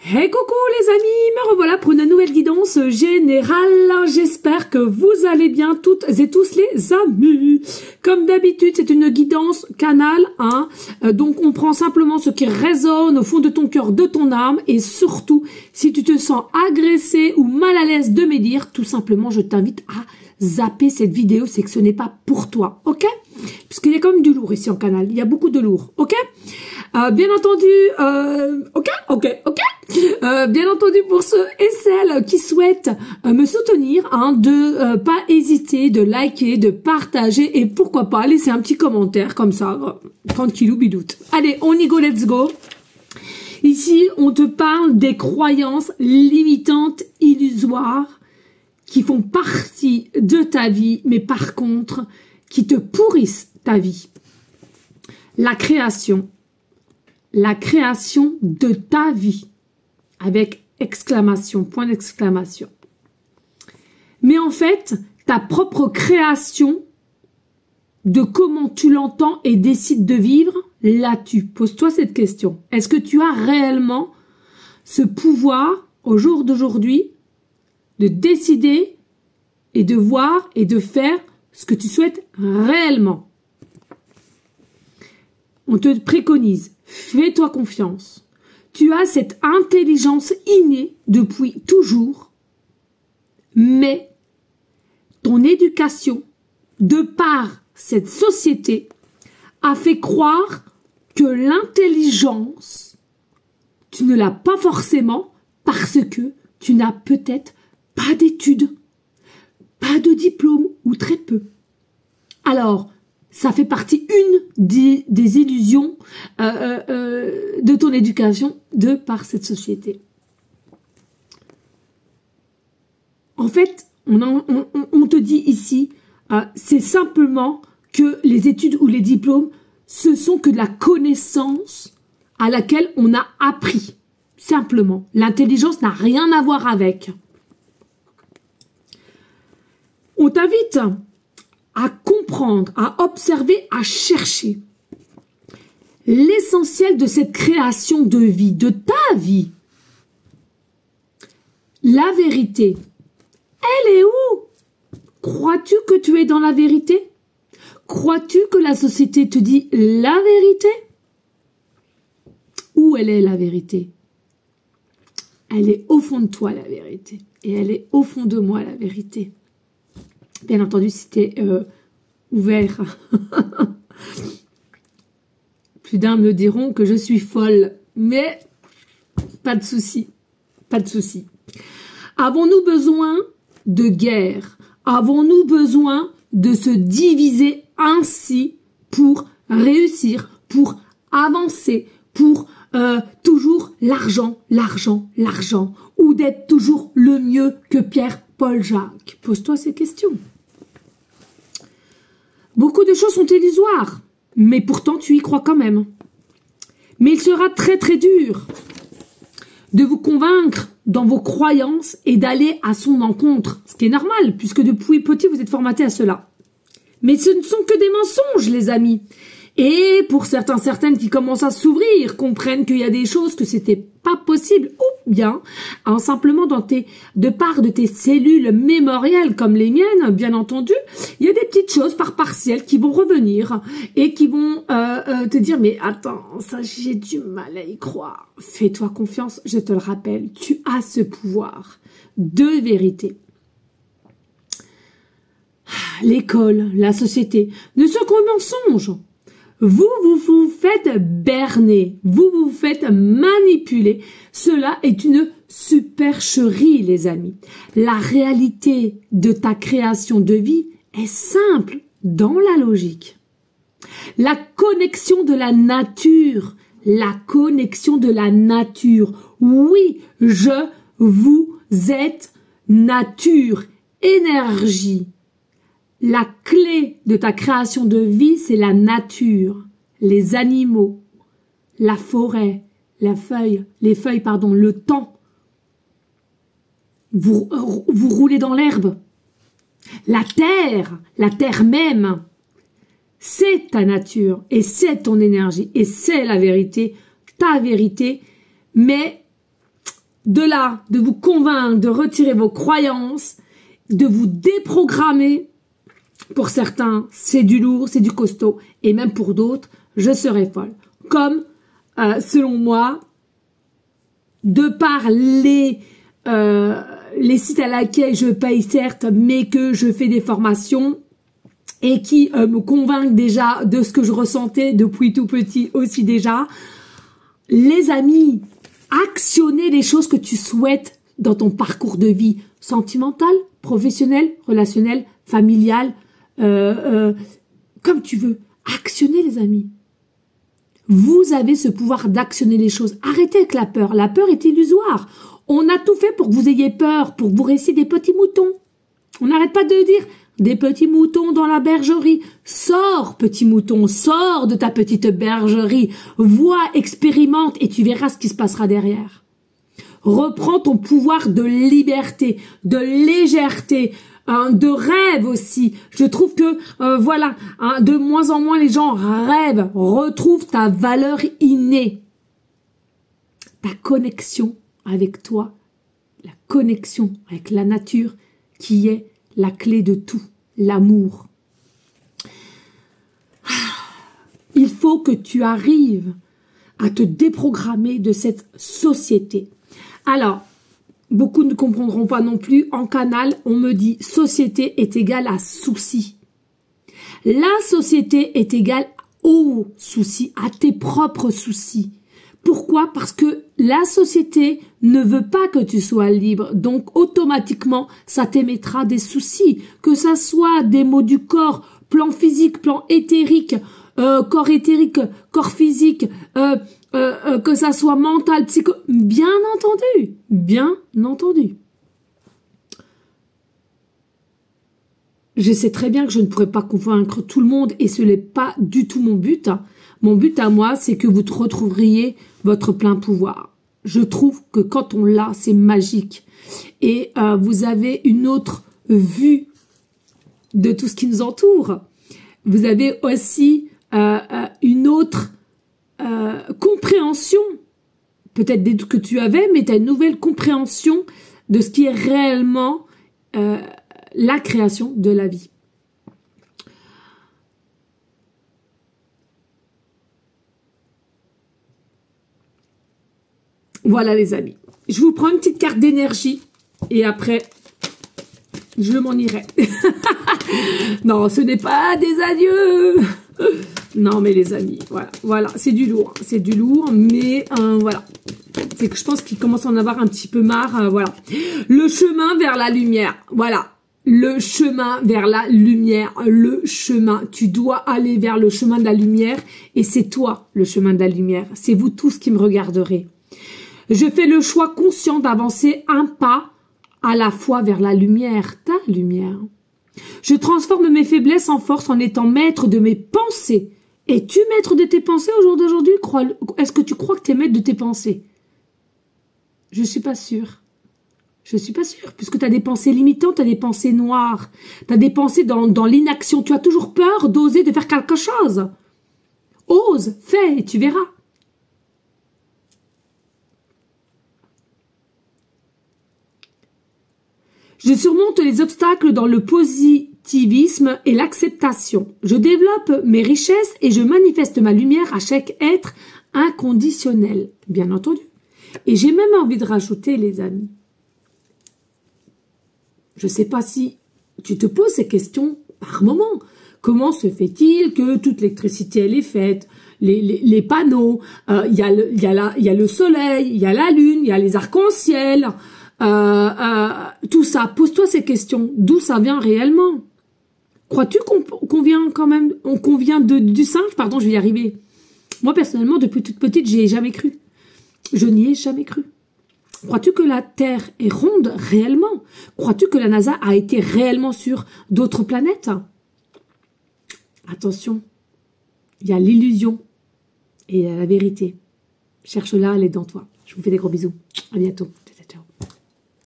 Hey coucou les amis, me revoilà pour une nouvelle guidance générale. J'espère que vous allez bien toutes et tous les amis. Comme d'habitude, c'est une guidance canal, hein. Donc on prend simplement ce qui résonne au fond de ton cœur, de ton âme. Et surtout, si tu te sens agressé ou mal à l'aise de me dire, tout simplement, je t'invite à zapper cette vidéo, c'est que ce n'est pas pour toi, ok? Parce qu'il y a quand même du lourd ici en canal, il y a beaucoup de lourd, ok? Bien entendu, bien entendu pour ceux et celles qui souhaitent me soutenir, hein, de pas hésiter, de liker, de partager et pourquoi pas laisser un petit commentaire comme ça, tranquillou bidoute. Allez, on y go, let's go. Ici, on te parle des croyances limitantes, illusoires, qui font partie de ta vie, mais par contre, qui te pourrissent ta vie. La création de ta vie, avec exclamation, point d'exclamation. Mais en fait, ta propre création de comment tu l'entends et décides de vivre, l'as-tu? Pose-toi cette question. Est-ce que tu as réellement ce pouvoir, au jour d'aujourd'hui, de décider et de voir et de faire ce que tu souhaites réellement? On te préconise, fais-toi confiance. Tu as cette intelligence innée depuis toujours, mais ton éducation, de par cette société, a fait croire que l'intelligence, tu ne l'as pas forcément parce que tu n'as peut-être pas d'études, pas de diplôme ou très peu. Alors, ça fait partie des illusions de ton éducation de par cette société. En fait, on te dit ici, c'est simplement que les études ou les diplômes, ce sont que de la connaissance à laquelle on a appris. Simplement. L'intelligence n'a rien à voir avec. On t'invite à comprendre, à observer, à chercher l'essentiel de cette création de vie, de ta vie. La vérité, elle est où? Crois-tu que tu es dans la vérité? Crois-tu que la société te dit la vérité? Où elle est la vérité? Elle est au fond de toi la vérité. Et elle est au fond de moi la vérité. Bien entendu, si tu es ouvert. Plus d'un me diront que je suis folle. Mais pas de souci. Pas de souci. Avons-nous besoin de guerre? Avons-nous besoin de se diviser ainsi pour réussir, pour avancer, pour toujours l'argent, l'argent, l'argent, ou d'être toujours le mieux que Pierre, Paul, Jacques? Pose-toi ces questions. Beaucoup de choses sont illusoires, mais pourtant tu y crois quand même. Mais il sera très très dur de vous convaincre dans vos croyances et d'aller à son encontre, ce qui est normal, puisque depuis petit vous êtes formaté à cela. Mais ce ne sont que des mensonges, les amis. Et pour certaines qui commencent à s'ouvrir, comprennent qu'il y a des choses que c'était pas possible, ou bien, hein, simplement de part de tes cellules mémorielles comme les miennes, bien entendu, il y a des petites choses par partiel qui vont revenir et qui vont te dire, mais attends, ça j'ai du mal à y croire. Fais-toi confiance, je te le rappelle, tu as ce pouvoir de vérité. L'école, la société, ne sont qu'un mensonge. Vous faites berner, vous faites manipuler. Cela est une supercherie, les amis. La réalité de ta création de vie est simple dans la logique. La connexion de la nature, la connexion de la nature. Oui, vous êtes nature, énergie. La clé de ta création de vie, c'est la nature, les animaux, la forêt, les feuilles, le temps. Vous roulez dans l'herbe. La terre même, c'est ta nature et c'est ton énergie et c'est la vérité, ta vérité. Mais de là, de vous convaincre, de retirer vos croyances, de vous déprogrammer. Pour certains, c'est du lourd, c'est du costaud. Et même pour d'autres, je serais folle. Comme, selon moi, de par les sites à laquelle je paye certes, mais que je fais des formations et qui me convainquent déjà de ce que je ressentais depuis tout petit aussi déjà. Les amis, actionnez les choses que tu souhaites dans ton parcours de vie sentimental, professionnel, relationnel, familial, comme tu veux. Actionnez les amis. Vous avez ce pouvoir d'actionner les choses. Arrêtez avec la peur. La peur est illusoire. On a tout fait pour que vous ayez peur, pour que vous restiez des petits moutons. On n'arrête pas de dire des petits moutons dans la bergerie. Sors, petit mouton, sors de ta petite bergerie. Vois, expérimente et tu verras ce qui se passera derrière. Reprends ton pouvoir de liberté, de légèreté, de rêve aussi. Je trouve que, voilà, de moins en moins les gens rêvent. Retrouve ta valeur innée. Ta connexion avec toi, la connexion avec la nature qui est la clé de tout, l'amour. Il faut que tu arrives à te déprogrammer de cette société. Alors, beaucoup ne comprendront pas non plus. En canal, on me dit société est égale à souci. La société est égale aux soucis, à tes propres soucis. Pourquoi? Parce que la société ne veut pas que tu sois libre. Donc, automatiquement, ça t'émettra des soucis. Que ça soit des maux du corps, plan physique, plan éthérique, corps éthérique, corps physique, que ça soit mental, psycho... Bien entendu. Bien entendu. Je sais très bien que je ne pourrais pas convaincre tout le monde et ce n'est pas du tout mon but. Mon but à moi, c'est que vous retrouveriez votre plein pouvoir. Je trouve que quand on l'a, c'est magique. Et vous avez une autre vue de tout ce qui nous entoure. Vous avez aussi une autre compréhension, peut-être des doutes que tu avais, mais tu as une nouvelle compréhension de ce qui est réellement la création de la vie. Voilà les amis. Je vous prends une petite carte d'énergie et après, je m'en irai. Non, ce n'est pas des adieux. Non, mais les amis, voilà, c'est du lourd. C'est du lourd, mais voilà. C'est que je pense qu'il commence à en avoir un petit peu marre. Voilà. Le chemin vers la lumière. Voilà. Le chemin vers la lumière. Le chemin. Tu dois aller vers le chemin de la lumière et c'est toi le chemin de la lumière. C'est vous tous qui me regarderez. Je fais le choix conscient d'avancer un pas à la fois vers la lumière, ta lumière. Je transforme mes faiblesses en force en étant maître de mes pensées. Es-tu maître de tes pensées au jour d'aujourd'hui? Est-ce que tu crois que tu es maître de tes pensées? Je suis pas sûre. Je suis pas sûre, puisque tu as des pensées limitantes, tu as des pensées noires, tu as des pensées dans l'inaction. Tu as toujours peur d'oser, de faire quelque chose. Ose, fais et tu verras. Je surmonte les obstacles dans le positivisme et l'acceptation. Je développe mes richesses et je manifeste ma lumière à chaque être inconditionnel, bien entendu. Et j'ai même envie de rajouter, les amis. Je ne sais pas si tu te poses ces questions par moment. Comment se fait-il que toute l'électricité, elle est faite, les panneaux, il y a le soleil, il y a la lune, il y a les arcs-en-ciel, tout ça, pose-toi ces questions. D'où ça vient réellement? Crois-tu qu'on vient quand même, qu'on vient du singe? Pardon, je vais y arriver. Moi, personnellement, depuis toute petite, j'y ai jamais cru. Je n'y ai jamais cru. Crois-tu que la Terre est ronde réellement? Crois-tu que la NASA a été réellement sur d'autres planètes? Attention, il y a l'illusion et il y a la vérité. Cherche-la, elle est dans toi. Je vous fais des gros bisous. À bientôt.